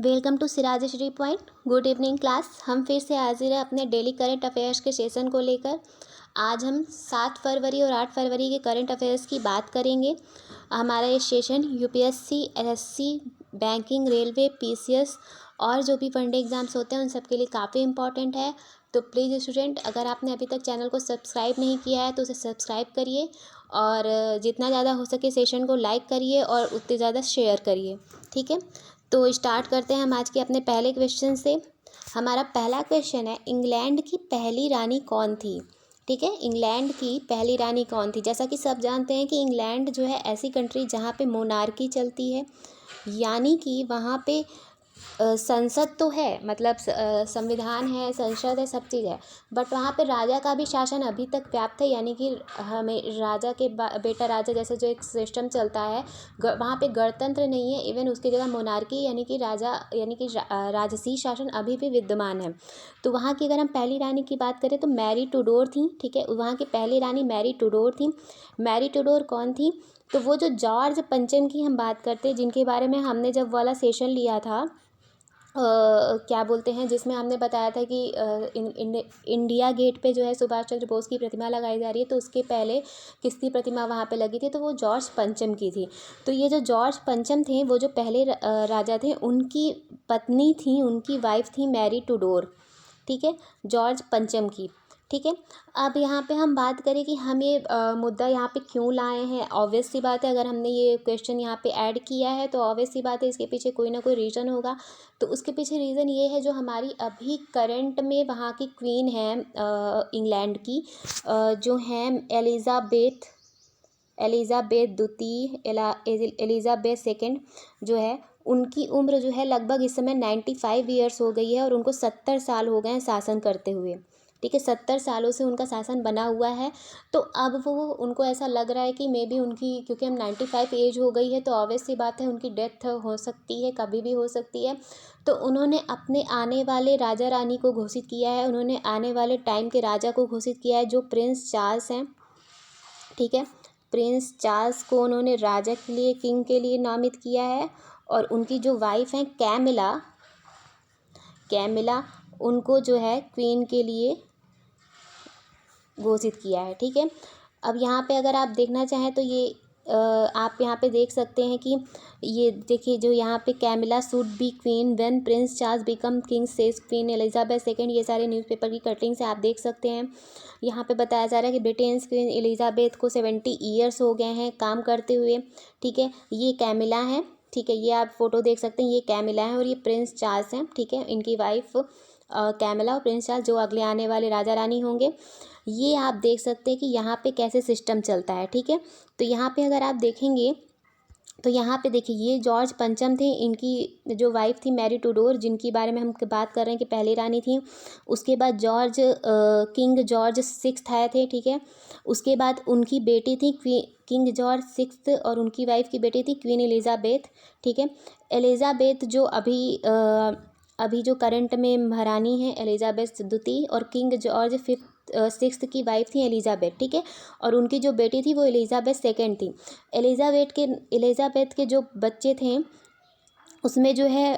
Welcome to सिराजश्री point. Good evening class. हम फिर से हाजिर हैं अपने डेली करंट अफेयर्स के सेशन को लेकर। आज हम 7 फरवरी और 8 फरवरी के करंट अफेयर्स की बात करेंगे। हमारा ये session UPSC, SSC, banking, railway, PCS और जो भी वनडे एग्ज़ाम्स होते हैं उन सब के लिए काफ़ी इंपॉर्टेंट है। तो प्लीज़ स्टूडेंट, अगर आपने अभी तक चैनल को सब्सक्राइब नहीं किया है तो उसे सब्सक्राइब करिए और जितना ज़्यादा हो सके सेशन को लाइक करिए और उतने ज़्यादा शेयर करिए। ठीक है, तो स्टार्ट करते हैं हम आज के अपने पहले क्वेश्चन से। हमारा पहला क्वेश्चन है, इंग्लैंड की पहली रानी कौन थी। ठीक है, इंग्लैंड की पहली रानी कौन थी। जैसा कि सब जानते हैं कि इंग्लैंड जो है ऐसी कंट्री जहाँ पे मोनार्की चलती है, यानी कि वहाँ पे संसद तो है, मतलब संविधान है, संसद है, सब चीज़ है, बट वहाँ पे राजा का भी शासन अभी तक व्याप्त है। यानी कि हमें राजा के बेटा राजा जैसे जो एक सिस्टम चलता है, वहाँ पे गणतंत्र नहीं है। इवन उसकी जगह मोनार्की यानी कि राजा यानी कि राजसी शासन अभी भी विद्यमान है। तो वहाँ की अगर हम पहली रानी की बात करें तो मैरी टूडोर थी। ठीक है, वहाँ की पहली रानी मैरी टूडोर थी। मैरी टूडोर कौन थी? तो वो जो जॉर्ज पंचम की हम बात करते हैं, जिनके बारे में हमने जब वाला सेशन लिया था, क्या बोलते हैं, जिसमें हमने बताया था कि इंडिया गेट पे जो है सुभाष चंद्र बोस की प्रतिमा लगाई जा रही है, तो उसके पहले किसकी प्रतिमा वहाँ पे लगी थी? तो वो जॉर्ज पंचम की थी। तो ये जो जॉर्ज पंचम थे, वो जो पहले राजा थे, उनकी पत्नी थी, उनकी वाइफ थी मैरी टूडोर। ठीक है, जॉर्ज पंचम की। ठीक है, अब यहाँ पे हम बात करें कि हम ये मुद्दा यहाँ पे क्यों लाए हैं। ऑब्वियस सी बात है, अगर हमने ये क्वेश्चन यहाँ पे ऐड किया है तो ऑब्वियस सी बात है इसके पीछे कोई ना कोई रीज़न होगा। तो उसके पीछे रीज़न ये है, जो हमारी अभी करंट में वहाँ की क्वीन है इंग्लैंड की, जो हैं एलिज़ाबेथ द्वितीय, एलिज़ाबेथ सेकेंड जो है, उनकी उम्र जो है लगभग इस समय 95 ईयर्स हो गई है और उनको 70 साल हो गए हैं शासन करते हुए। ठीक है, 70 सालों से उनका शासन बना हुआ है। तो अब वो उनको ऐसा लग रहा है कि मे बी उनकी, क्योंकि हम 95 एज हो गई है, तो ऑब्वियस सी बात है उनकी डेथ हो सकती है, कभी भी हो सकती है। तो उन्होंने अपने आने वाले राजा रानी को घोषित किया है, उन्होंने आने वाले टाइम के राजा को घोषित किया है, जो प्रिंस चार्ल्स हैं। ठीक है, प्रिंस चार्ल्स को उन्होंने राजा के लिए, किंग के लिए नामित किया है। और उनकी जो वाइफ हैं कैमिला, उनको जो है क्वीन के लिए घोषित किया है। ठीक है, अब यहाँ पे अगर आप देखना चाहें तो ये आप यहाँ पे देख सकते हैं कि ये देखिए, जो यहाँ पे Camilla should be queen when prince Charles become king says queen Elizabeth second, ये सारे न्यूज़पेपर की कटिंग से आप देख सकते हैं। यहाँ पे बताया जा रहा है कि ब्रिटेन्स क्वीन एलिजाबेथ को 70 ईयर्स हो गए हैं काम करते हुए। ठीक है, ये कैमिला है। ठीक है, ये आप फोटो देख सकते हैं, ये कैमिला है और ये प्रिंस चार्ल्स हैं। ठीक है, इनकी वाइफ कैमिला और प्रिंस चार्ल्स जो अगले आने वाले राजा रानी होंगे। ये आप देख सकते हैं कि यहाँ पे कैसे सिस्टम चलता है। ठीक है, तो यहाँ पे अगर आप देखेंगे तो यहाँ पे देखिए, ये जॉर्ज पंचम थे, इनकी जो वाइफ थी मैरी टूडोर, जिनकी बारे में हम बात कर रहे हैं कि पहली रानी थी। उसके बाद किंग जॉर्ज सिक्स्थ आए थे। ठीक है, उसके बाद उनकी बेटी थी किंग जॉर्ज सिक्स्थ, और उनकी वाइफ की बेटी थी क्वीन एलिजाबेथ। ठीक है, एलिजाबेथ जो अभी जो करंट में महारानी है, एलिजाबेथ द्वितीय, और किंग जॉर्ज सिक्स्थ की वाइफ थी एलिजाबेथ। ठीक है, और उनकी जो बेटी थी वो एलिजाबेथ सेकेंड थी। एलिजाबेथ के जो बच्चे थे उसमें जो है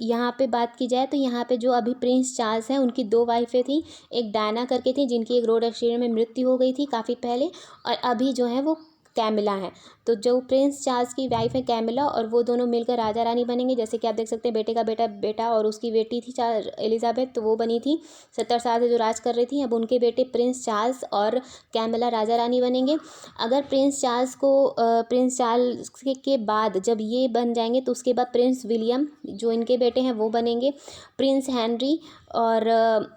यहाँ पे बात की जाए तो यहाँ पे जो अभी प्रिंस चार्ल्स हैं, उनकी 2 वाइफें थी। एक डायना करके थी, जिनकी एक रोड एक्सीडेंट में मृत्यु हो गई थी काफ़ी पहले, और अभी जो है वो कैमिला हैं। तो जो प्रिंस चार्ल्स की वाइफ है कैमिला, और वो दोनों मिलकर राजा रानी बनेंगे। जैसे कि आप देख सकते हैं, बेटे का बेटा और उसकी बेटी थी एलिजाबेथ, तो वो बनी थी 70 साल से जो राज कर रही थी। अब उनके बेटे प्रिंस चार्ल्स और कैमिला राजा रानी बनेंगे। अगर प्रिंस चार्ल्स के बाद जब ये बन जाएंगे तो उसके बाद प्रिंस विलियम, जो इनके बेटे हैं, वो बनेंगे। प्रिंस हैनरी, और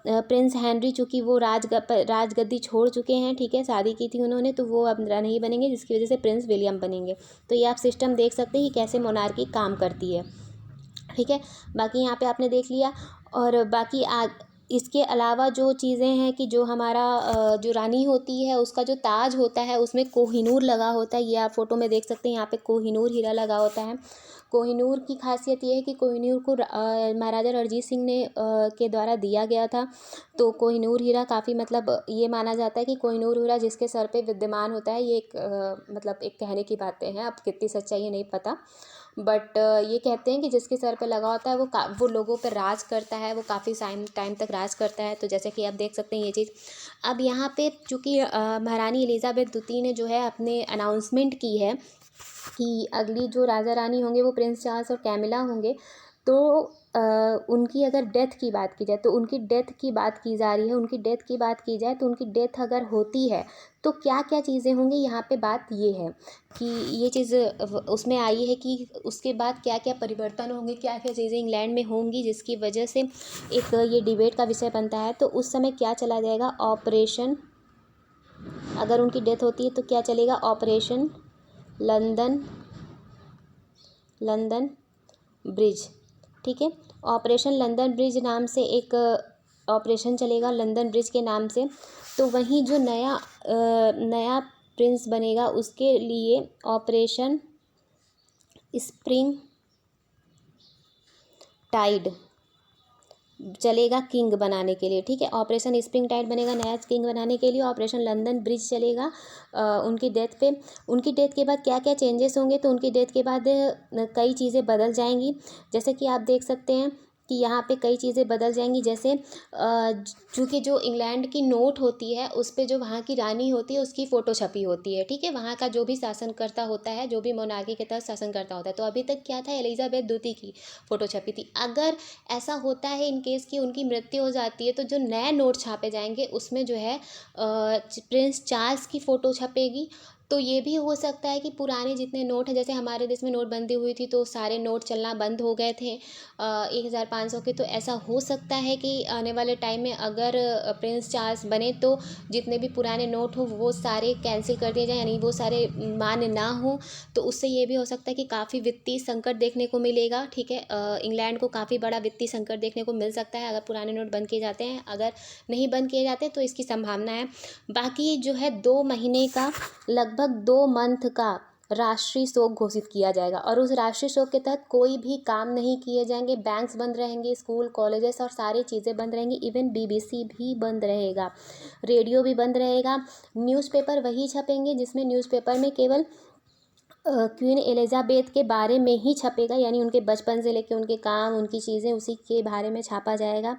प्रिंस हैनरी चूँकि वो राजगद्दी छोड़ चुके हैं, ठीक है, शादी की थी उन्होंने, तो वो अब नहीं बनेंगे, जिसकी वजह से प्रिंस विलियम बनेंगे। तो ये आप सिस्टम देख सकते हैं कि कैसे मोनार्की काम करती है। ठीक है, बाकी यहाँ पे आपने देख लिया। और बाकी इसके अलावा जो चीज़ें हैं कि जो हमारा जो रानी होती है उसका जो ताज होता है उसमें कोहिनूर लगा होता है। ये आप फोटो में देख सकते हैं, यहाँ पे कोहिनूर हीरा लगा होता है। कोहिनूर की खासियत ये है कि कोहिनूर को महाराजा रणजीत सिंह ने के द्वारा दिया गया था। तो कोहिनूर हीरा काफ़ी, मतलब ये माना जाता है कि कोहिनूर हीरा जिसके सर पे विद्यमान होता है, ये एक मतलब एक कहने की बातें हैं, अब कितनी सच्चाई है नहीं पता। बट ये कहते हैं कि जिसके सर पे लगा होता है वो लोगों पर राज करता है, वो काफ़ी टाइम तक राज करता है। तो जैसे कि आप देख सकते हैं ये चीज़। अब यहाँ पे चूँकि महारानी एलिज़ाबेथ द्वितीय ने जो है अपने अनाउंसमेंट की है कि अगली जो राजा रानी होंगे वो प्रिंस चार्ल्स और कैमिला होंगे। तो उनकी अगर डेथ की बात की जाए तो उनकी डेथ की बात की जा रही है, उनकी डेथ की बात की जाए तो उनकी डेथ अगर होती है तो क्या क्या चीज़ें होंगी। यहाँ पे बात ये है कि ये चीज़ उसमें आई है कि उसके बाद क्या क्या परिवर्तन होंगे, क्या क्या चीज़ें इंग्लैंड में होंगी जिसकी वजह से एक ये डिबेट का विषय बनता है। तो उस समय क्या चला जाएगा, ऑपरेशन, अगर उनकी डेथ होती है तो क्या चलेगा, ऑपरेशन लंदन ब्रिज। ठीक है, ऑपरेशन लंदन ब्रिज नाम से एक ऑपरेशन चलेगा लंदन ब्रिज के नाम से। तो वहीं जो नया प्रिंस बनेगा उसके लिए ऑपरेशन स्प्रिंग टाइड चलेगा किंग बनाने के लिए। ठीक है, ऑपरेशन स्प्रिंग टाइड बनेगा नया किंग बनाने के लिए। ऑपरेशन लंदन ब्रिज चलेगा उनकी डेथ पे। उनकी डेथ के बाद क्या क्या चेंजेस होंगे, तो उनकी डेथ के बाद कई चीज़ें बदल जाएंगी। जैसे कि आप देख सकते हैं कि यहाँ पे कई चीज़ें बदल जाएंगी। जैसे चूँकि जो इंग्लैंड की नोट होती है उस पे जो वहाँ की रानी होती है उसकी फ़ोटो छपी होती है। ठीक है, वहाँ का जो भी शासनकर्ता होता है, जो भी मोनार्की के तहत शासनकर्ता होता है। तो अभी तक क्या था, एलिजाबेथ द्वितीय की फ़ोटो छपी थी। अगर ऐसा होता है इन केस की उनकी मृत्यु हो जाती है तो जो नए नोट छापे जाएंगे उसमें जो है प्रिंस चार्ल्स की फ़ोटो छपेगी। तो ये भी हो सकता है कि पुराने जितने नोट हैं, जैसे हमारे देश में नोटबंदी हुई थी तो सारे नोट चलना बंद हो गए थे 1500 के। तो ऐसा हो सकता है कि आने वाले टाइम में अगर प्रिंस चार्ल्स बने तो जितने भी पुराने नोट हो वो सारे कैंसिल कर दिए जाएँ, यानी वो सारे मान्य ना हो। तो उससे ये भी हो सकता है कि काफ़ी वित्तीय संकट देखने को मिलेगा। ठीक है, इंग्लैंड को काफ़ी बड़ा वित्तीय संकट देखने को मिल सकता है अगर पुराने नोट बंद किए जाते हैं। अगर नहीं बंद किए जाते तो इसकी संभावना है। बाकी जो है 2 महीने का, लगभग 2 मंथ का राष्ट्रीय शोक घोषित किया जाएगा और उस राष्ट्रीय शोक के तहत कोई भी काम नहीं किए जाएंगे। बैंक्स बंद रहेंगे, स्कूल कॉलेजेस और सारी चीज़ें बंद रहेंगी। इवन बीबीसी भी बंद रहेगा, रेडियो भी बंद रहेगा। न्यूज़पेपर वही छपेंगे जिसमें न्यूज़पेपर में केवल क्वीन एलिजाबेथ के बारे में ही छपेगा, यानी उनके बचपन से लेकर उनके काम, उनकी चीज़ें, उसी के बारे में छापा जाएगा।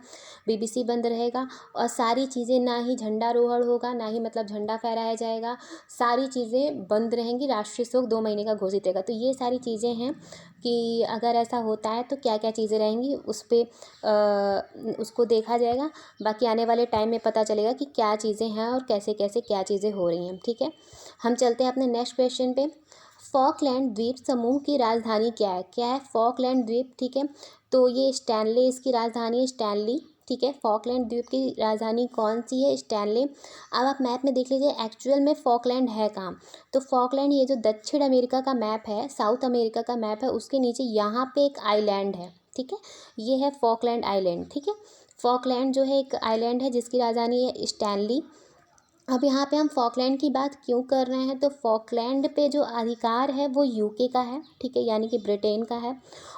बीबीसी बंद रहेगा और सारी चीज़ें, ना ही झंडारोहण होगा, ना ही मतलब झंडा फहराया जाएगा। सारी चीज़ें बंद रहेंगी। राष्ट्रीय शोक 2 महीने का घोषित रहेगा। तो ये सारी चीज़ें हैं कि अगर ऐसा होता है तो क्या क्या चीज़ें रहेंगी, उस पर उसको देखा जाएगा। बाकी आने वाले टाइम में पता चलेगा कि क्या चीज़ें हैं और कैसे कैसे क्या चीज़ें हो रही हैं। ठीक है, हम चलते हैं अपने नेक्स्ट क्वेश्चन पे। फॉकलैंड द्वीप समूह की राजधानी क्या है? क्या है फॉकलैंड द्वीप? ठीक है, तो ये स्टैनले इसकी राजधानी है, स्टैनली। ठीक है, फॉकलैंड द्वीप की राजधानी कौन सी है? स्टैनले। अब आप मैप में देख लीजिए एक्चुअल में फॉकलैंड है कहाँ। तो फॉकलैंड, ये जो दक्षिण अमेरिका का मैप है, साउथ अमेरिका का मैप है, उसके नीचे यहाँ पे एक आइलैंड है। ठीक है, ये है फॉकलैंड आइलैंड। ठीक है, फॉकलैंड जो है एक आइलैंड है जिसकी राजधानी है स्टैनली। अब यहाँ पे हम फॉकलैंड की बात क्यों कर रहे हैं, तो फॉकलैंड पे जो अधिकार है वो यूके का है। ठीक है, यानी कि ब्रिटेन का है।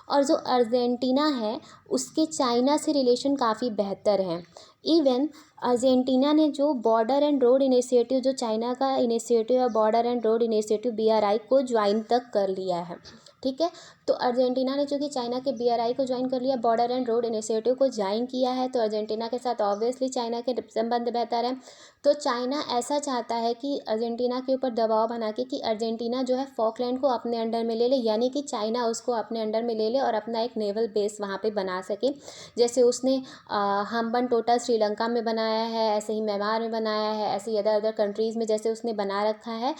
और जो अर्जेंटीना है उसके चाइना से रिलेशन काफ़ी बेहतर हैं। इवन अर्जेंटीना ने जो बॉर्डर एंड रोड इनिशिएटिव, जो चाइना का इनिशिएटिव है border and road initiative BRI को ज्वाइन तक कर लिया है। ठीक है, तो अर्जेंटीना ने चूँकि चाइना के BRI को ज्वाइन कर लिया, बॉर्डर एंड रोड इनिशिएटिव को ज्वाइन किया है, तो अर्जेंटीना के साथ ऑब्वियसली चाइना के संबंध बेहतर है। तो चाइना ऐसा चाहता है कि अर्जेंटीना के ऊपर दबाव बना के कि अर्जेंटीना जो है फॉकलैंड को अपने अंडर में ले ले, यानी कि चाइना उसको अपने अंडर में ले ले और अपना एक नेवल बेस वहाँ पे बना सके। जैसे उसने हम्बन टोटा श्रीलंका में बनाया है, ऐसे ही म्यांमार में बनाया है, ऐसे ही अदर कंट्रीज़ में जैसे उसने बना रखा है।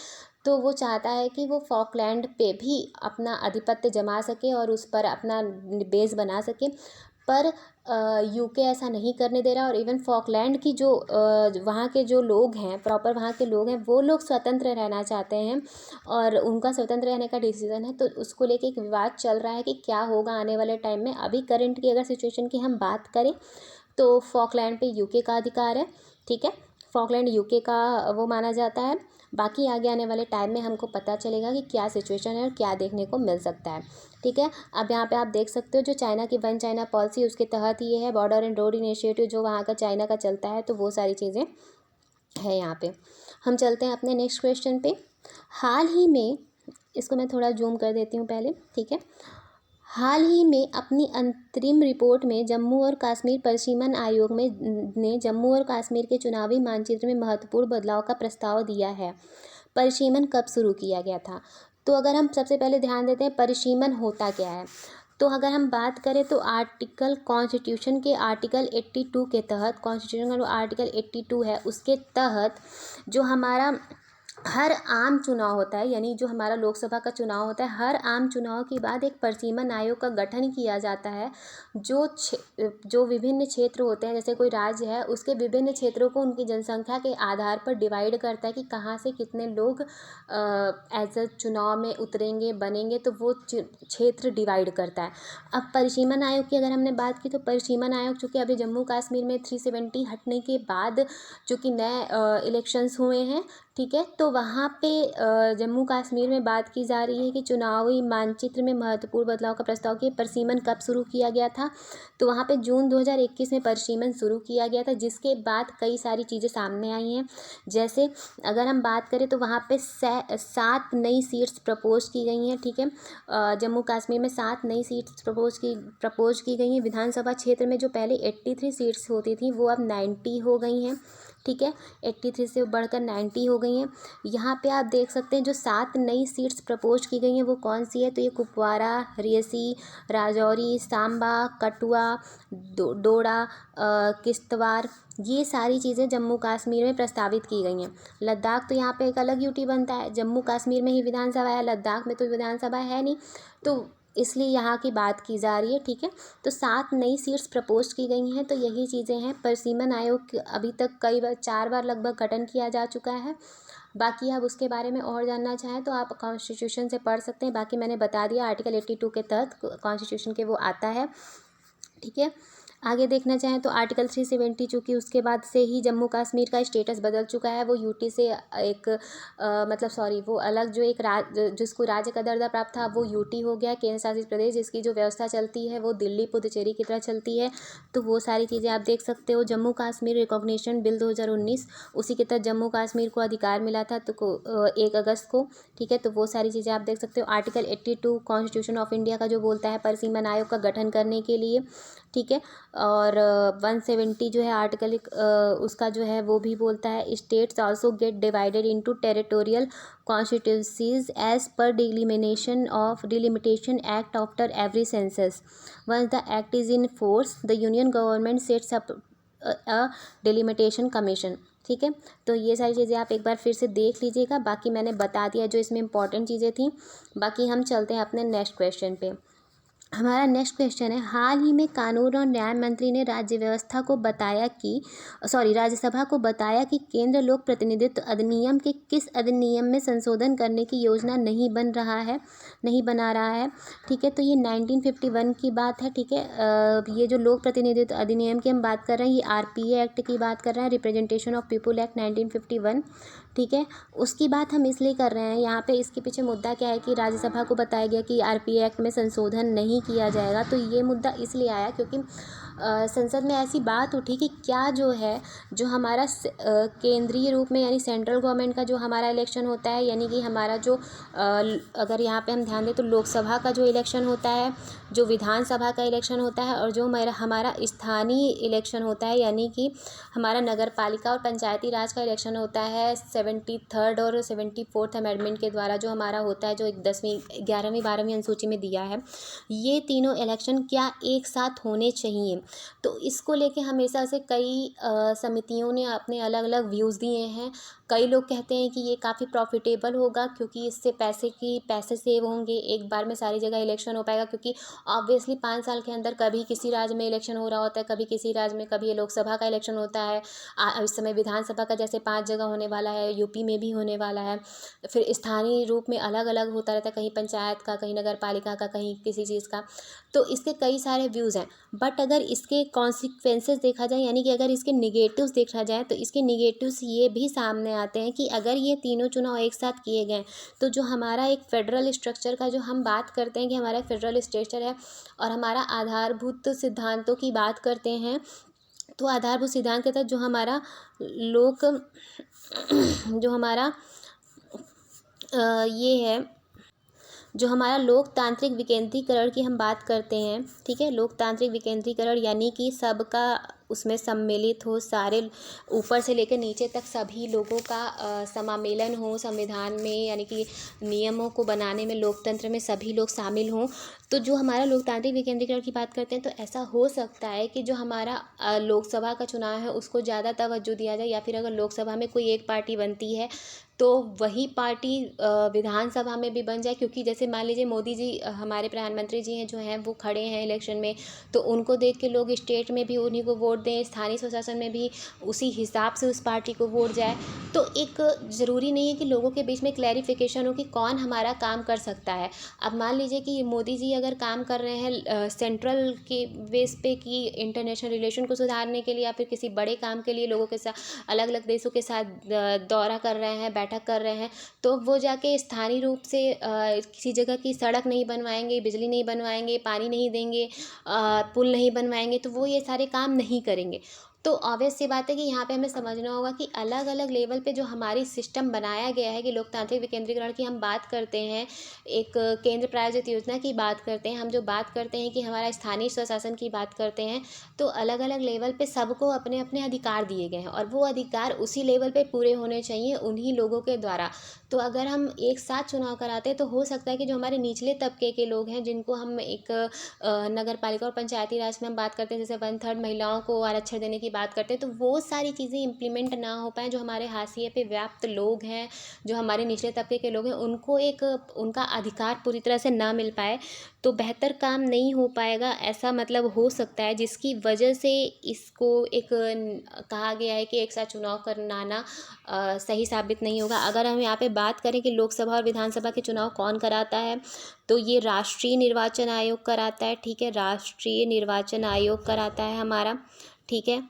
तो वो चाहता है कि वो फॉकलैंड पे भी अपना आधिपत्य जमा सके और उस पर अपना बेस बना सके। पर यूके ऐसा नहीं करने दे रहा। और इवन फॉकलैंड की जो वहाँ के जो लोग हैं, प्रॉपर वहाँ के लोग हैं, वो लोग स्वतंत्र रहना चाहते हैं और उनका स्वतंत्र रहने का डिसीज़न है। तो उसको लेके एक विवाद चल रहा है कि क्या होगा आने वाले टाइम में। अभी करंट की अगर सिचुएशन की हम बात करें तो फॉकलैंड पे यूके का अधिकार है। ठीक है, फॉकलैंड यूके का वो माना जाता है। बाकी आगे आने वाले टाइम में हमको पता चलेगा कि क्या सिचुएशन है और क्या देखने को मिल सकता है। ठीक है, अब यहाँ पे आप देख सकते हो जो चाइना की वन चाइना पॉलिसी, उसके तहत ये है बॉर्डर एंड रोड इनिशिएटिव जो वहाँ का चाइना का चलता है। तो वो सारी चीज़ें है यहाँ पे। हम चलते हैं अपने नेक्स्ट क्वेश्चन पे। हाल ही में इसको मैं थोड़ा जूम कर देती हूँ पहले, ठीक है। हाल ही में अपनी अंतरिम रिपोर्ट में जम्मू और कश्मीर परिसीमन आयोग ने जम्मू और कश्मीर के चुनावी मानचित्र में महत्वपूर्ण बदलाव का प्रस्ताव दिया है। परिसीमन कब शुरू किया गया था? तो अगर हम सबसे पहले ध्यान देते हैं परिसीमन होता क्या है, तो अगर हम बात करें तो कॉन्स्टिट्यूशन के आर्टिकल 82 के तहत, कॉन्स्टिट्यूशन का जो आर्टिकल 82 है उसके तहत जो हमारा हर आम चुनाव होता है, यानी जो हमारा लोकसभा का चुनाव होता है, हर आम चुनाव के बाद एक परिसीमन आयोग का गठन किया जाता है जो विभिन्न क्षेत्र होते हैं, जैसे कोई राज्य है उसके विभिन्न क्षेत्रों को उनकी जनसंख्या के आधार पर डिवाइड करता है कि कहाँ से कितने लोग एज अ चुनाव में उतरेंगे बनेंगे, तो वो क्षेत्र डिवाइड करता है। अब परिसीमन आयोग की अगर हमने बात की तो परिसीमन आयोग चूँकि अभी जम्मू कश्मीर में 370 हटने के बाद चूँकि नए इलेक्शंस हुए हैं, ठीक है, तो वहाँ पे जम्मू कश्मीर में बात की जा रही है कि चुनावी मानचित्र में महत्वपूर्ण बदलाव का प्रस्ताव कि परिसीमन कब शुरू किया गया था, तो वहाँ पे जून 2021 में परिसीमन शुरू किया गया था, जिसके बाद कई सारी चीज़ें सामने आई हैं। जैसे अगर हम बात करें तो वहाँ पे 7 नई सीट्स प्रपोज की गई हैं, ठीक है। जम्मू कश्मीर में 7 नई सीट्स प्रपोज की गई हैं। विधानसभा क्षेत्र में जो पहले 83 सीट्स होती थी वो अब 90 हो गई हैं, ठीक है, 83 से बढ़कर 90 हो गई हैं। यहाँ पे आप देख सकते हैं जो 7 नई सीट्स प्रपोज की गई हैं वो कौन सी है, तो ये कुपवारा, रियासी, राजौरी, सांबा, कठुआ, डोडा, किश्तवाड़, ये सारी चीज़ें जम्मू कश्मीर में प्रस्तावित की गई हैं। लद्दाख तो यहाँ पे एक अलग यूटी बनता है, जम्मू कश्मीर में ही विधानसभा है, लद्दाख में तो विधानसभा है नहीं, तो इसलिए यहाँ की बात की जा रही है, ठीक है। तो 7 नई सीट्स प्रपोज की गई हैं, तो यही चीज़ें हैं। परिसीमन आयोग अभी तक कई बार 4 बार लगभग गठन किया जा चुका है। बाकी आप उसके बारे में और जानना चाहें तो आप कॉन्स्टिट्यूशन से पढ़ सकते हैं। बाकी मैंने बता दिया आर्टिकल 82 के तहत कॉन्स्टिट्यूशन के वो आता है, ठीक है। आगे देखना चाहें तो आर्टिकल 370 चूँकि उसके बाद से ही जम्मू कश्मीर का स्टेटस बदल चुका है, वो यूटी से एक वो अलग जो एक जिसको राज्य का दर्जा प्राप्त था वो यूटी हो गया, केंद्र शासित प्रदेश, जिसकी जो व्यवस्था चलती है वो दिल्ली पुदुचेरी की तरह चलती है। तो वो सारी चीज़ें आप देख सकते हो। जम्मू कश्मीर रिकॉग्निशन बिल 2019, उसी के तहत जम्मू कश्मीर को अधिकार मिला था तो 1 अगस्त को, ठीक है। तो वो सारी चीज़ें आप देख सकते हो। आर्टिकल 82 कॉन्स्टिट्यूशन ऑफ इंडिया का जो बोलता है परिसीमन आयोग का गठन करने के लिए, ठीक है। और 170 जो है आर्टिकल उसका जो है वो भी बोलता है states also get divided into territorial constituencies as per delimitation act after every census. Once the act is in force the union government sets up a delimitation commission, ठीक है। तो ये सारी चीज़ें आप एक बार फिर से देख लीजिएगा। बाकी मैंने बता दिया जो इसमें इंपॉर्टेंट चीज़ें थी। बाकी हम चलते हैं अपने नेक्स्ट क्वेश्चन पे। हमारा नेक्स्ट क्वेश्चन है, हाल ही में कानून और न्याय मंत्री ने राज्यसभा को बताया कि केंद्र लोक प्रतिनिधित्व अधिनियम के किस अधिनियम में संशोधन करने की योजना नहीं बना रहा है, ठीक है। तो ये 1951 की बात है, ठीक है। ये जो लोक प्रतिनिधित्व अधिनियम की हम बात कर रहे हैं ये आरपीए एक्ट की बात कर रहे हैं, रिप्रेजेंटेशन ऑफ पीपुल एक्ट 1951, ठीक है। उसकी बात हम इसलिए कर रहे हैं, यहाँ पे इसके पीछे मुद्दा क्या है कि राज्यसभा को बताया गया कि आरपीए एक्ट में संशोधन नहीं किया जाएगा। तो ये मुद्दा इसलिए आया क्योंकि संसद में ऐसी बात उठी कि क्या जो है जो हमारा केंद्रीय रूप में यानी सेंट्रल गवर्नमेंट का जो हमारा इलेक्शन होता है, यानी कि हमारा जो अगर यहाँ पे हम ध्यान दें तो लोकसभा का जो इलेक्शन होता है, जो विधानसभा का इलेक्शन होता है और जो हमारा स्थानीय इलेक्शन होता है, यानी कि हमारा नगर पालिका और पंचायती राज का इलेक्शन होता है 73rd और 74th अमेंडमेंट के द्वारा जो हमारा होता है, जो 10वीं 11वीं 12वीं अनुसूची में दिया है। ये तीनों इलेक्शन क्या एक साथ होने चाहिए, तो इसको लेके हमेशा से कई समितियों ने अपने अलग अलग व्यूज़ दिए हैं। कई लोग कहते हैं कि ये काफ़ी प्रॉफिटेबल होगा क्योंकि इससे पैसे सेव होंगे, एक बार में सारी जगह इलेक्शन हो पाएगा, क्योंकि ऑब्वियसली 5 साल के अंदर कभी किसी राज्य में इलेक्शन हो रहा होता है, कभी किसी राज्य में, कभी लोकसभा का इलेक्शन होता है। इस समय विधानसभा का जैसे 5 जगह होने वाला है, यूपी में भी होने वाला है, फिर स्थानीय रूप में अलग अलग होता रहता है, कहीं पंचायत का, कहीं नगर पालिका का, कहीं किसी चीज़ का। तो इसके कई सारे व्यूज़ हैं, बट अगर इसके कॉन्सिक्वेंसेस देखा जाए, यानी कि अगर इसके निगेटिव्स देखा जाए तो इसके निगेटिव्स ये भी सामने आते हैं कि अगर ये तीनों चुनाव एक साथ किए गए तो जो हमारा एक फेडरल स्ट्रक्चर का जो हम बात करते हैं कि हमारा फेडरल स्ट्रक्चर है और हमारा आधारभूत सिद्धांतों की बात करते हैं, तो आधारभूत सिद्धांत के तहत जो हमारा ये है जो हमारा लोकतांत्रिक विकेंद्रीकरण की हम बात करते हैं, ठीक है, लोकतांत्रिक विकेंद्रीकरण यानी कि सबका उसमें सम्मिलित हो, सारे ऊपर से लेकर नीचे तक सभी लोगों का समामेलन हो संविधान में, यानी कि नियमों को बनाने में, लोकतंत्र में सभी लोग शामिल हों। तो जो हमारा लोकतांत्रिक विकेंद्रीकरण की बात करते हैं तो ऐसा हो सकता है कि जो हमारा लोकसभा का चुनाव है उसको ज़्यादा तवज्जो दिया जाए, या फिर अगर लोकसभा में कोई एक पार्टी बनती है तो वही पार्टी विधानसभा में भी बन जाए, क्योंकि जैसे मान लीजिए मोदी जी हमारे प्रधानमंत्री जी हैं जो हैं वो खड़े हैं इलेक्शन में, तो उनको देख के लोग स्टेट में भी उन्हीं को वोट दें, स्थानीय स्वशासन में भी उसी हिसाब से उस पार्टी को वोट जाए। तो एक ज़रूरी नहीं है कि लोगों के बीच में क्लैरिफिकेशन हो कि कौन हमारा काम कर सकता है। अब मान लीजिए कि मोदी जी अगर काम कर रहे हैं सेंट्रल के बेस पे कि इंटरनेशनल रिलेशन को सुधारने के लिए, या फिर किसी बड़े काम के लिए लोगों के साथ अलग अलग देशों के साथ दौरा कर रहे हैं, बैठक कर रहे हैं, तो वो जाके स्थानीय रूप से किसी जगह की सड़क नहीं बनवाएंगे, बिजली नहीं बनवाएंगे, पानी नहीं देंगे, पुल नहीं बनवाएंगे, तो वो ये सारे काम नहीं करेंगे। तो ऑब्वियस सी बात है कि यहाँ पे हमें समझना होगा कि अलग अलग लेवल पे जो हमारी सिस्टम बनाया गया है, कि लोकतांत्रिक विकेंद्रीकरण की हम बात करते हैं, एक केंद्र प्रायोजित योजना की बात करते हैं, हम जो बात करते हैं कि हमारा स्थानीय स्वशासन की बात करते हैं, तो अलग अलग लेवल पे सबको अपने अपने अधिकार दिए गए हैं, और वो अधिकार उसी लेवल पे पूरे होने चाहिए उन्हीं लोगों के द्वारा। तो अगर हम एक साथ चुनाव कराते हैं तो हो सकता है कि जो हमारे निचले तबके के लोग हैं, जिनको हम एक नगर पालिका और पंचायती राज में हम बात करते हैं, जैसे 1/3 महिलाओं को आरक्षण देने की बात करते हैं, तो वो सारी चीज़ें इम्प्लीमेंट ना हो पाएँ। जो हमारे हाशिए पे व्याप्त लोग हैं, जो हमारे निचले तबके के लोग हैं, उनको एक उनका अधिकार पूरी तरह से ना मिल पाए तो बेहतर काम नहीं हो पाएगा, ऐसा मतलब हो सकता है, जिसकी वजह से इसको एक कहा गया है कि एक साथ चुनाव कराना सही साबित नहीं होगा। अगर हम यहाँ पे बात करें कि लोकसभा और विधानसभा के चुनाव कौन कराता है, तो ये राष्ट्रीय निर्वाचन आयोग कराता है, ठीक है, राष्ट्रीय निर्वाचन आयोग कराता है हमारा, ठीक है,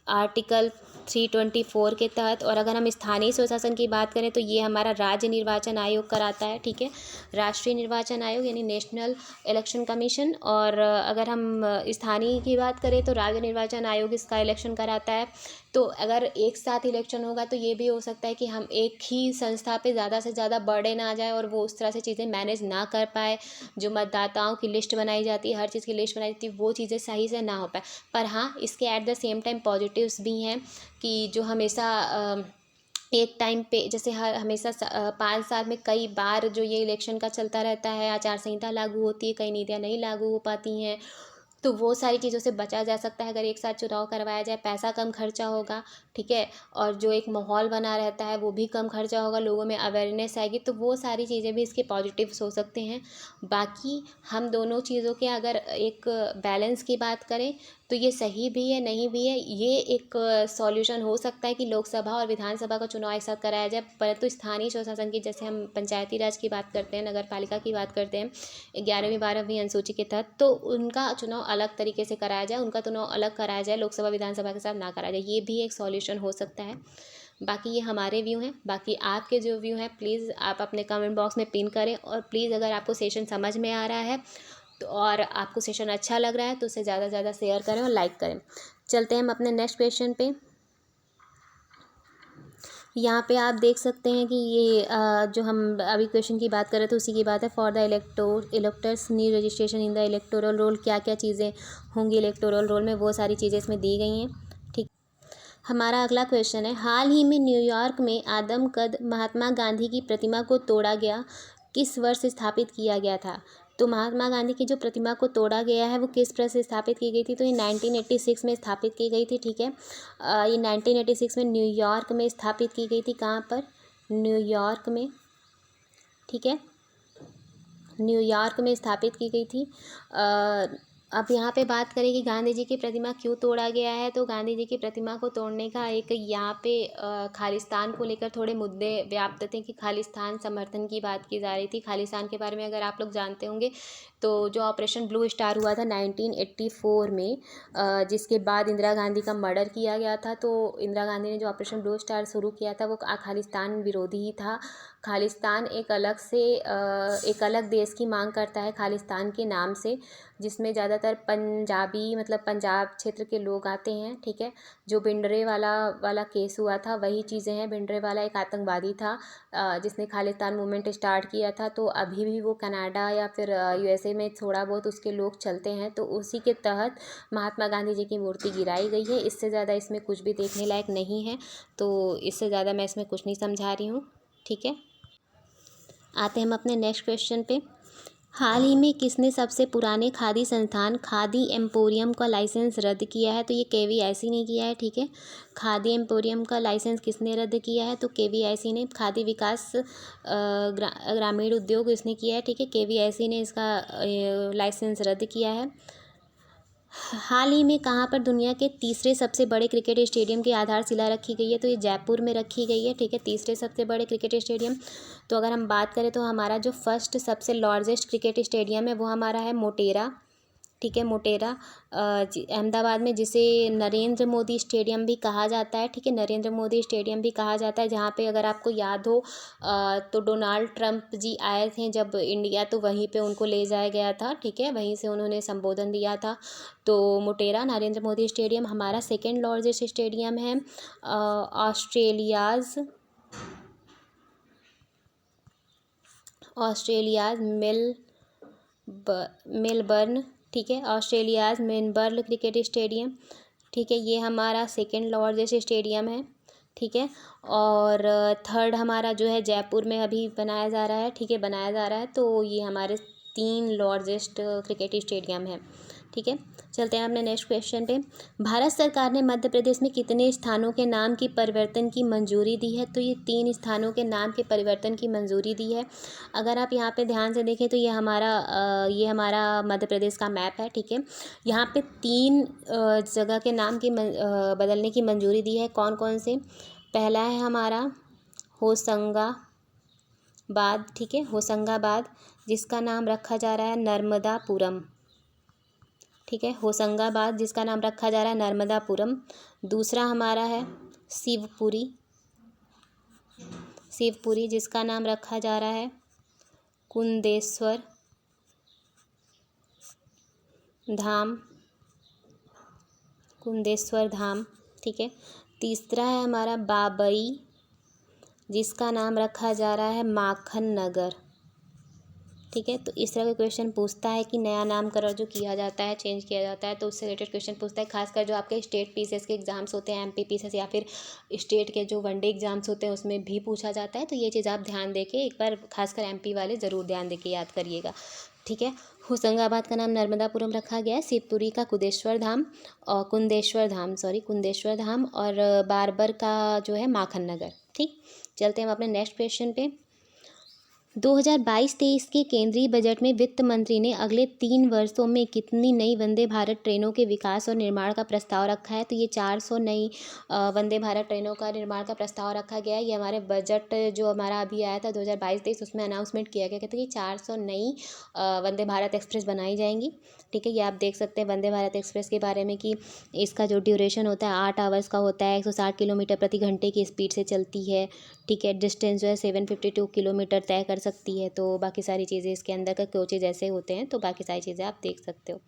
आर्टिकल 324 के तहत। और अगर हम स्थानीय स्वशासन की बात करें तो ये हमारा राज्य निर्वाचन आयोग कराता है, ठीक है, राष्ट्रीय निर्वाचन आयोग यानी नेशनल इलेक्शन कमीशन। और अगर हम स्थानीय की बात करें तो राज्य निर्वाचन आयोग इसका इलेक्शन कराता है। तो अगर एक साथ इलेक्शन होगा तो ये भी हो सकता है कि हम एक ही संस्था पे ज़्यादा से ज़्यादा बर्डन आ जाए और वो उस तरह से चीज़ें मैनेज ना कर पाए। जो मतदाताओं की लिस्ट बनाई जाती है, हर चीज़ की लिस्ट बनाई जाती है, वो चीज़ें सही से ना हो पाए। पर हाँ, इसके at the same time positives भी हैं कि जो हमेशा एक टाइम पे जैसे हर हमेशा 5 साल में कई बार जो ये इलेक्शन का चलता रहता है, आचार संहिता लागू होती है, कई नीतियाँ नहीं लागू हो पाती हैं, तो वो सारी चीज़ों से बचा जा सकता है अगर एक साथ चुनाव करवाया जाए। पैसा कम खर्चा होगा, ठीक है, और जो एक माहौल बना रहता है वो भी कम खर्चा होगा, लोगों में अवेयरनेस आएगी, तो वो सारी चीज़ें भी इसके पॉजिटिव्स हो सकते हैं। बाकी हम दोनों चीज़ों के अगर एक बैलेंस की बात करें तो ये सही भी है, नहीं भी है, ये एक सॉल्यूशन हो सकता है कि लोकसभा और विधानसभा का चुनाव एक साथ कराया जाए। परंतु स्थानीय स्वशासन की, जैसे हम पंचायती राज की बात करते हैं, नगर पालिका की बात करते हैं 11वीं 12वीं अनुसूची के तहत, तो उनका चुनाव अलग तरीके से कराया जाए, उनका चुनाव अलग कराया जाए, लोकसभा विधानसभा के साथ ना कराया जाए, ये भी एक सॉल्यूशन हो सकता है। बाकी ये हमारे व्यू हैं, बाकी आपके जो व्यू हैं प्लीज़ आप अपने कमेंट बॉक्स में पिन करें। और प्लीज़ अगर आपको सेशन समझ में आ रहा है तो और आपको सेशन अच्छा लग रहा है तो उसे ज़्यादा से ज़्यादा शेयर करें और लाइक करें। चलते हैं हम अपने नेक्स्ट क्वेश्चन पे। यहाँ पे आप देख सकते हैं कि ये जो हम अभी क्वेश्चन की बात कर रहे थे उसी की बात है। For the electors new registration in the electoral roll, क्या क्या चीज़ें होंगी इलेक्टोरल रोल में, वो सारी चीज़ें इसमें दी गई हैं, ठीक। हमारा अगला क्वेश्चन है, हाल ही में न्यूयॉर्क में आदमकद महात्मा गांधी की प्रतिमा को तोड़ा गया, किस वर्ष स्थापित किया गया था? तो महात्मा गांधी की जो प्रतिमा को तोड़ा गया है वो किस वर्ष से स्थापित की गई थी? तो ये 1986 में स्थापित की गई थी, ठीक है। ये 1986 में न्यूयॉर्क में स्थापित की गई थी। कहाँ पर? न्यूयॉर्क में, ठीक है, न्यूयॉर्क में स्थापित की गई थी। अब यहाँ पे बात करें कि गांधी जी की प्रतिमा क्यों तोड़ा गया है, तो गांधी जी की प्रतिमा को तोड़ने का एक यहाँ पे खालिस्तान को लेकर थोड़े मुद्दे व्याप्त थे कि खालिस्तान समर्थन की बात की जा रही थी। खालिस्तान के बारे में अगर आप लोग जानते होंगे तो जो ऑपरेशन ब्लू स्टार हुआ था 1984 में, जिसके बाद इंदिरा गांधी का मर्डर किया गया था, तो इंदिरा गांधी ने जो ऑपरेशन ब्लू स्टार शुरू किया था वो खालिस्तान विरोधी ही था। खालिस्तान एक अलग से एक अलग देश की मांग करता है खालिस्तान के नाम से, जिसमें ज़्यादातर पंजाबी मतलब पंजाब क्षेत्र के लोग आते हैं। ठीक है, जो भिंडरे वाला केस हुआ था वही चीज़ें हैं। भिंडरे वाला एक आतंकवादी था जिसने खालिस्तान मूवमेंट स्टार्ट किया था, तो अभी भी वो कनाडा या फिर यूएसए में थोड़ा बहुत उसके लोग चलते हैं, तो उसी के तहत महात्मा गांधी जी की मूर्ति गिराई गई है। इससे ज़्यादा इसमें कुछ भी देखने लायक नहीं है, तो इससे ज़्यादा मैं इसमें कुछ नहीं समझा रही हूँ। ठीक है, आते हैं हम अपने नेक्स्ट क्वेश्चन पे। हाल ही में किसने सबसे पुराने खादी संस्थान खादी एम्पोरियम का लाइसेंस रद्द किया है? तो ये केवीआईसी ने किया है। ठीक है, खादी एम्पोरियम का लाइसेंस किसने रद्द किया है? तो केवीआईसी ने। खादी विकास ग्रामीण उद्योग इसने किया है। ठीक है, केवीआईसी ने इसका लाइसेंस रद्द किया है। हाल ही में कहाँ पर दुनिया के तीसरे सबसे बड़े क्रिकेट स्टेडियम की आधारशिला रखी गई है? तो ये जयपुर में रखी गई है। ठीक है, तीसरे सबसे बड़े क्रिकेट स्टेडियम। तो अगर हम बात करें तो हमारा जो फर्स्ट सबसे लार्जेस्ट क्रिकेट स्टेडियम है वो हमारा है मोटेरा। ठीक है, मोटेरा अहमदाबाद में, जिसे नरेंद्र मोदी स्टेडियम भी कहा जाता है। ठीक है, नरेंद्र मोदी स्टेडियम भी कहा जाता है, जहाँ पे अगर आपको याद हो तो डोनाल्ड ट्रंप जी आए थे जब इंडिया, तो वहीं पे उनको ले जाया गया था। ठीक है, वहीं से उन्होंने संबोधन दिया था। तो मोटेरा नरेंद्र मोदी स्टेडियम हमारा सेकेंड लार्जेस्ट स्टेडियम है। Australia's Melbourne. ठीक है, ऑस्ट्रेलियाज मेलबर्न क्रिकेट स्टेडियम। ठीक है, ये हमारा सेकेंड लार्जेस्ट स्टेडियम है। ठीक है, और थर्ड हमारा जो है जयपुर में अभी बनाया जा रहा है। ठीक है, बनाया जा रहा है, तो ये हमारे 3 लार्जेस्ट क्रिकेट स्टेडियम है। ठीक है, चलते हैं अपने नेक्स्ट क्वेश्चन पे। भारत सरकार ने मध्य प्रदेश में कितने स्थानों के नाम की परिवर्तन की मंजूरी दी है? तो ये 3 स्थानों के नाम के परिवर्तन की मंजूरी दी है। अगर आप यहाँ पे ध्यान से देखें तो ये हमारा मध्य प्रदेश का मैप है। ठीक है, यहाँ पे 3 जगह के नाम की बदलने की मंजूरी दी है। कौन कौन से? पहला है हमारा होशंगाबाद। ठीक है, होशंगाबाद, जिसका नाम रखा जा रहा है नर्मदापुरम। ठीक है, होशंगाबाद जिसका नाम रखा जा रहा है नर्मदापुरम। दूसरा हमारा है शिवपुरी जिसका नाम रखा जा रहा है कुंदेश्वर धाम। ठीक है, तीसरा है हमारा बाबई, जिसका नाम रखा जा रहा है माखन नगर। ठीक है, तो इस तरह का क्वेश्चन पूछता है कि नया नामकरण जो किया जाता है, चेंज किया जाता है, तो उससे रिलेटेड क्वेश्चन पूछता है। खासकर जो आपके स्टेट पीसीएस के एग्जाम्स होते हैं, एमपी पीसीएस या फिर स्टेट के जो वनडे एग्जाम्स होते हैं, उसमें भी पूछा जाता है। तो ये चीज़ आप ध्यान देके एक बार, खासकर एमपी वाले ज़रूर ध्यान देके याद करिएगा। ठीक है, होशंगाबाद का नाम नर्मदापुरम रखा गया है, शिवपुरी का कुंदेश्वर धाम, और बारबर का जो है माखन नगर। ठीक, चलते हैं हम अपने नेक्स्ट क्वेश्चन पे। 2022-23 के केंद्रीय बजट में वित्त मंत्री ने अगले 3 वर्षों में कितनी नई वंदे भारत ट्रेनों के विकास और निर्माण का प्रस्ताव रखा है? तो ये 400 नई वंदे भारत ट्रेनों का निर्माण का प्रस्ताव रखा गया है। ये हमारे बजट जो हमारा अभी आया था 2022-23, उसमें अनाउंसमेंट किया गया था कि 400 नई वंदे भारत एक्सप्रेस बनाई जाएंगी। ठीक है, ये आप देख सकते हैं वंदे भारत एक्सप्रेस के बारे में कि इसका जो ड्यूरेशन होता है 8 आवर्स का होता है, 160 किलोमीटर प्रति घंटे की स्पीड से चलती है। ठीक है, डिस्टेंस जो है 752 किलोमीटर तय कर सकती है। तो बाकी सारी चीज़ें इसके अंदर का कोचेज ऐसे होते हैं, तो बाकी सारी चीज़ें आप देख सकते हो।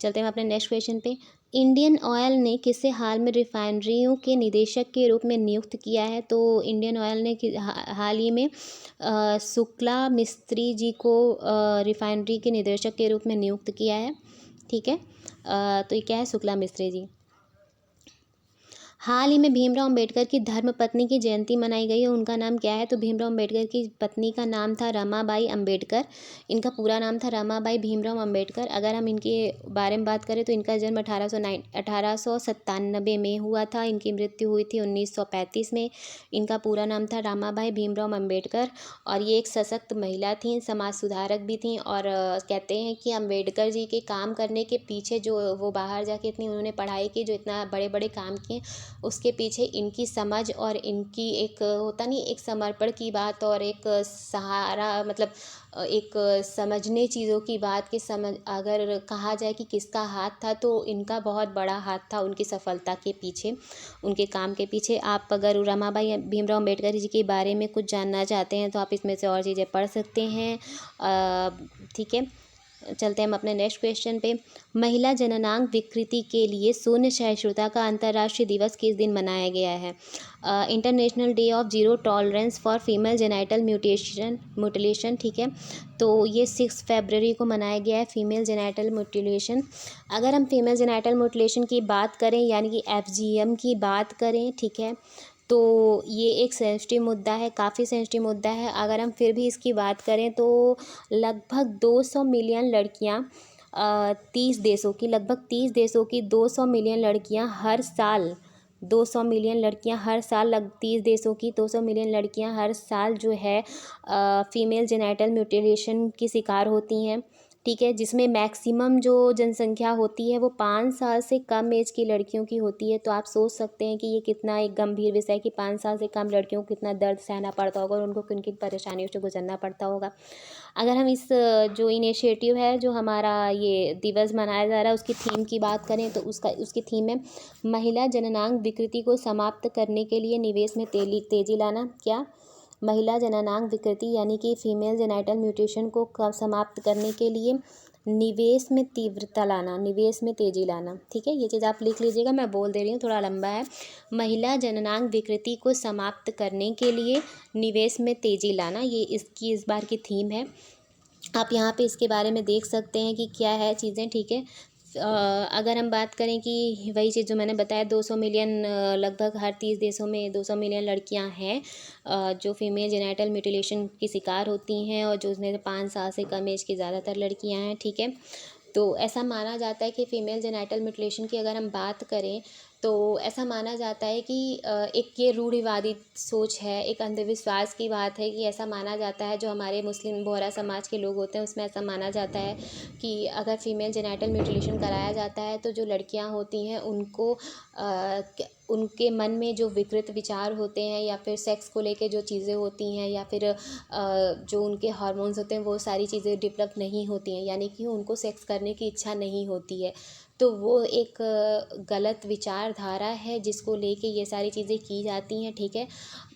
चलते हैं अपने नेक्स्ट क्वेश्चन पे। इंडियन ऑयल ने किसे हाल में रिफाइनरियों के निदेशक के रूप में नियुक्त किया है? तो इंडियन ऑयल ने हाल ही में शुक्ला मिस्त्री जी को रिफाइनरी के निदेशक के रूप में नियुक्त किया है। ठीक है, तो ये क्या है? शुक्ला मिस्त्री जी। हाल ही में भीमराव अंबेडकर की धर्मपत्नी की जयंती मनाई गई है, उनका नाम क्या है? तो भीमराव अंबेडकर की पत्नी का नाम था रमाबाई अंबेडकर। इनका पूरा नाम था रमाबाई भीमराव अंबेडकर। अगर हम इनके बारे में बात करें तो इनका जन्म 1897 में हुआ था। इनकी मृत्यु हुई थी 1935 में। इनका पूरा नाम था रमाबाई भीमराव अंबेडकर, और ये एक सशक्त महिला थी, समाज सुधारक भी थी। और कहते हैं कि अंबेडकर जी के काम करने के पीछे, जो वो बाहर जाके इतनी उन्होंने पढ़ाई की, जो इतना बड़े बड़े काम किए, उसके पीछे इनकी समझ और इनकी एक होता नहीं, एक समर्पण की बात और एक सहारा, मतलब एक समझने चीज़ों की बात की समझ, अगर कहा जाए कि किसका हाथ था, तो इनका बहुत बड़ा हाथ था उनकी सफलता के पीछे, उनके काम के पीछे। आप अगर रमाबाई भीमराव अंबेडकर जी के बारे में कुछ जानना चाहते हैं तो आप इसमें से और चीज़ें पढ़ सकते हैं। ठीक है, चलते हैं हम अपने नेक्स्ट क्वेश्चन पे। महिला जननांग विकृति के लिए शून्य सहिष्णुता का अंतर्राष्ट्रीय दिवस किस दिन मनाया गया है? International day of zero tolerance for female genital mutilation, ठीक है। तो ये 6 फरवरी को मनाया गया है, फीमेल जेनाइटल म्यूटिलेशन। अगर हम फीमेल जेनाइटल म्यूटिलेशन की बात करें यानी कि FGM की बात करें, ठीक है, तो ये एक सेंसिटिव मुद्दा है, काफ़ी सेंसिटिव मुद्दा है। अगर हम फिर भी इसकी बात करें तो लगभग 200 मिलियन लड़कियां 30 देशों की, लगभग 30 देशों की 200 मिलियन लड़कियां हर साल, 200 मिलियन लड़कियां हर साल, 30 देशों की 200 मिलियन लड़कियां हर साल जो है फीमेल जेनाइटल म्यूटिलेशन की शिकार होती हैं, ठीक है। जिसमें मैक्सिमम जो जनसंख्या होती है वो 5 साल से कम एज की लड़कियों की होती है। तो आप सोच सकते हैं कि ये कितना एक गंभीर विषय है कि 5 साल से कम लड़कियों को कितना दर्द सहना पड़ता होगा और उनको किन किन परेशानियों से गुजरना पड़ता होगा। अगर हम इस जो इनिशिएटिव है, जो हमारा ये दिवस मनाया जा रहा है, उसकी थीम की बात करें तो उसकी थीम है महिला जननांग विकृति को समाप्त करने के लिए निवेश में तेजी लाना। क्या? महिला जननांग विकृति यानी कि फीमेल जेनाइटल म्यूटेशन को समाप्त करने के लिए निवेश में तीव्रता लाना, निवेश में तेजी लाना, ठीक है। ये चीज़ आप लिख लीजिएगा, मैं बोल दे रही हूँ, थोड़ा लंबा है। महिला जननांग विकृति को समाप्त करने के लिए निवेश में तेजी लाना, ये इसकी इस बार की थीम है। आप यहाँ पे इसके बारे में देख सकते हैं कि क्या है चीज़ें, ठीक है। अगर हम बात करें कि वही चीज़ जो मैंने बताया, 200 मिलियन लगभग हर 30 देशों में 200 मिलियन लड़कियां हैं जो फीमेल जेनाइटल म्यूटिलेशन की शिकार होती हैं, और जो उसमें 5 साल से कम एज की ज़्यादातर लड़कियां हैं, ठीक है। तो ऐसा माना जाता है कि फ़ीमेल जेनाइटल म्यूटिलेशन की अगर हम बात करें तो ऐसा माना जाता है कि एक ये रूढ़िवादी सोच है, एक अंधविश्वास की बात है कि ऐसा माना जाता है, जो हमारे मुस्लिम बोहरा समाज के लोग होते हैं उसमें ऐसा माना जाता है कि अगर फीमेल जेनाइटल म्यूटिलेशन कराया जाता है तो जो लड़कियां होती हैं उनको उनके मन में जो विकृत विचार होते हैं या फिर सेक्स को लेके जो चीज़ें होती हैं या फिर जो उनके हार्मोन्स होते हैं वो सारी चीज़ें डेवलप नहीं होती हैं, यानी कि उनको सेक्स करने की इच्छा नहीं होती है। तो वो एक गलत विचारधारा है जिसको लेके ये सारी चीज़ें की जाती हैं, ठीक है।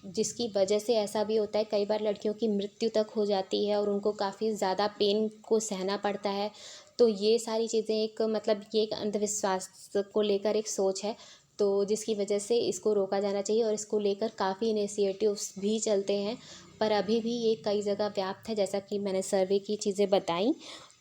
जिसकी वजह से ऐसा भी होता है, कई बार लड़कियों की मृत्यु तक हो जाती है और उनको काफ़ी ज़्यादा पेन को सहना पड़ता है। तो ये सारी चीज़ें एक मतलब ये एक अंधविश्वास को लेकर एक सोच है, तो जिसकी वजह से इसको रोका जाना चाहिए और इसको लेकर काफ़ी इनिशिएटिव्स भी चलते हैं, पर अभी भी ये कई जगह व्याप्त है, जैसा कि मैंने सर्वे की चीज़ें बताई।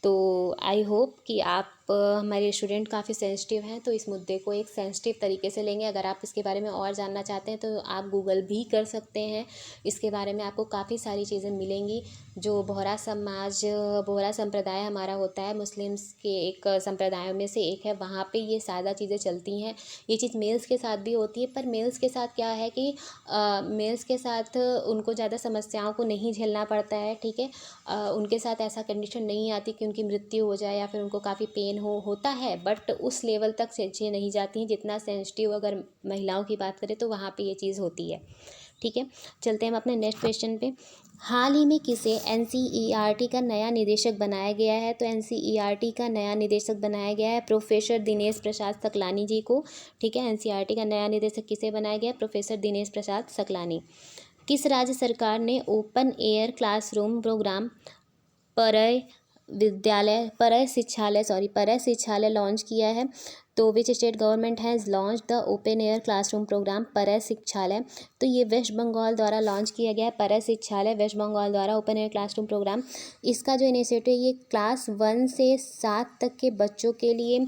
तो आई होप कि आप हमारे स्टूडेंट काफ़ी सेंसिटिव हैं, तो इस मुद्दे को एक सेंसिटिव तरीके से लेंगे। अगर आप इसके बारे में और जानना चाहते हैं तो आप गूगल भी कर सकते हैं, इसके बारे में आपको काफ़ी सारी चीज़ें मिलेंगी। जो बोहरा समाज, बोहरा संप्रदाय हमारा होता है, मुस्लिम्स के एक संप्रदायों में से एक है, वहाँ पे ये ज़्यादा चीज़ें चलती हैं। ये चीज़ मेल्स के साथ भी होती है, पर मेल्स के साथ क्या है कि मेल्स के साथ उनको ज़्यादा समस्याओं को नहीं झेलना पड़ता है, ठीक है। उनके साथ ऐसा कंडीशन नहीं आती कि उनकी मृत्यु हो जाए या फिर उनको काफ़ी पेन होता है, बट उस लेवल तक चीज़ें नहीं जाती हैं जितना सेंसिटिव अगर महिलाओं की बात करें तो वहाँ पे ये चीज़ होती है, ठीक है। चलते हैं हम अपने नेक्स्ट क्वेश्चन पे। हाल ही में किसे NCERT का नया निदेशक बनाया गया है? तो NCERT का नया निदेशक बनाया गया है प्रोफेसर दिनेश प्रसाद सकलानी जी को, ठीक है। NCERT का नया निदेशक किसे बनाया गया है? प्रोफेसर दिनेश प्रसाद सकलानी। किस राज्य सरकार ने open air classroom program Paray शिक्षालय launch किया है? तो which state government has launch the open air classroom program Paray Shikshalaya? तो ये वेस्ट बंगाल द्वारा लॉन्च किया गया है, परय शिक्षालय वेस्ट बंगाल द्वारा ओपन एयर क्लासरूम प्रोग्राम। इसका जो इनिशिएटिव है ये क्लास 1 से 7 तक के बच्चों के लिए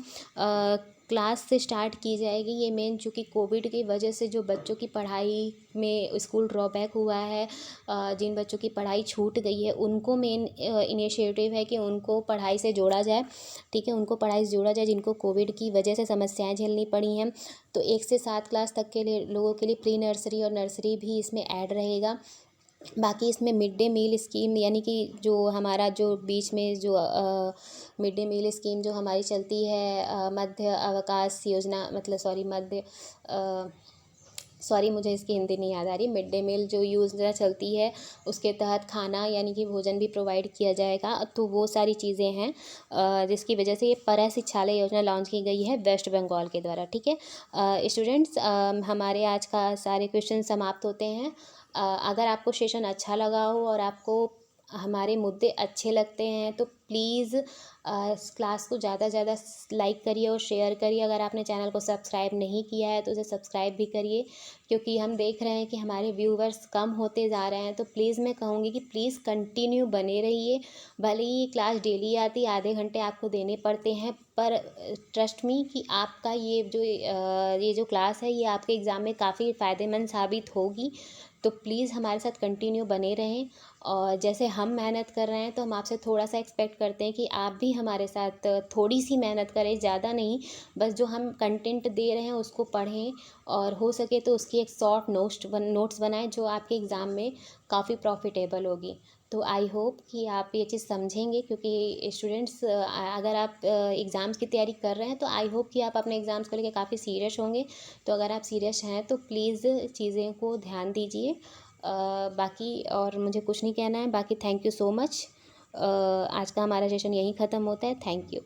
क्लास से स्टार्ट की जाएगी। ये मेन चूँकि कोविड की वजह से जो बच्चों की पढ़ाई में स्कूल ड्रॉबैक हुआ है, जिन बच्चों की पढ़ाई छूट गई है उनको मेन इनिशिएटिव है कि उनको पढ़ाई से जोड़ा जाए, ठीक है। उनको पढ़ाई से जोड़ा जाए जिनको कोविड की वजह से समस्याएं झेलनी पड़ी हैं। तो 1 से 7 क्लास तक के लिए लोगों के लिए प्री नर्सरी और नर्सरी भी इसमें ऐड रहेगा। बाकी इसमें मिड डे मील स्कीम, यानी कि जो हमारा जो बीच में जो मिड डे मील स्कीम जो हमारी चलती है, मध्य अवकाश योजना, मतलब सॉरी मुझे इसकी हिंदी नहीं याद आ रही। मिड डे मील जो योजना चलती है उसके तहत खाना यानी कि भोजन भी प्रोवाइड किया जाएगा। तो वो सारी चीज़ें हैं जिसकी वजह से ये परय शिक्षालय योजना लॉन्च की गई है वेस्ट बंगाल के द्वारा, ठीक है। स्टूडेंट्स, हमारे आज का सारे क्वेश्चन समाप्त होते हैं। अगर आपको सेशन अच्छा लगा हो और आपको हमारे मुद्दे अच्छे लगते हैं तो प्लीज़ इस क्लास को ज़्यादा से ज़्यादा लाइक करिए और शेयर करिए। अगर आपने चैनल को सब्सक्राइब नहीं किया है तो उसे सब्सक्राइब भी करिए, क्योंकि हम देख रहे हैं कि हमारे व्यूवर्स कम होते जा रहे हैं। तो प्लीज़ मैं कहूँगी कि प्लीज़ कंटिन्यू बने रहिए। भले ही ये क्लास डेली आती, आधे घंटे आपको देने पड़ते हैं, पर ट्रस्ट मी कि आपका ये जो क्लास है ये आपके एग्ज़ाम में काफ़ी फ़ायदेमंद साबित होगी। तो प्लीज़ हमारे साथ कंटिन्यू बने रहें, और जैसे हम मेहनत कर रहे हैं तो हम आपसे थोड़ा सा एक्सपेक्ट करते हैं कि आप भी हमारे साथ थोड़ी सी मेहनत करें, ज़्यादा नहीं। बस जो हम कंटेंट दे रहे हैं उसको पढ़ें, और हो सके तो उसकी एक शॉर्ट नोट्स बनाएं जो आपके एग्ज़ाम में काफ़ी प्रॉफिटेबल होगी। तो आई होप कि आप ये चीज़ समझेंगे, क्योंकि स्टूडेंट्स अगर आप एग्ज़ाम्स की तैयारी कर रहे हैं तो आई होप कि आप अपने एग्ज़ाम्स को लेकर काफ़ी सीरियस होंगे। तो अगर आप सीरियस हैं तो प्लीज़ चीज़ें को ध्यान दीजिए। बाकी और मुझे कुछ नहीं कहना है। बाकी थैंक यू सो मच। आज का हमारा सेशन यहीं ख़त्म होता है। Thank you.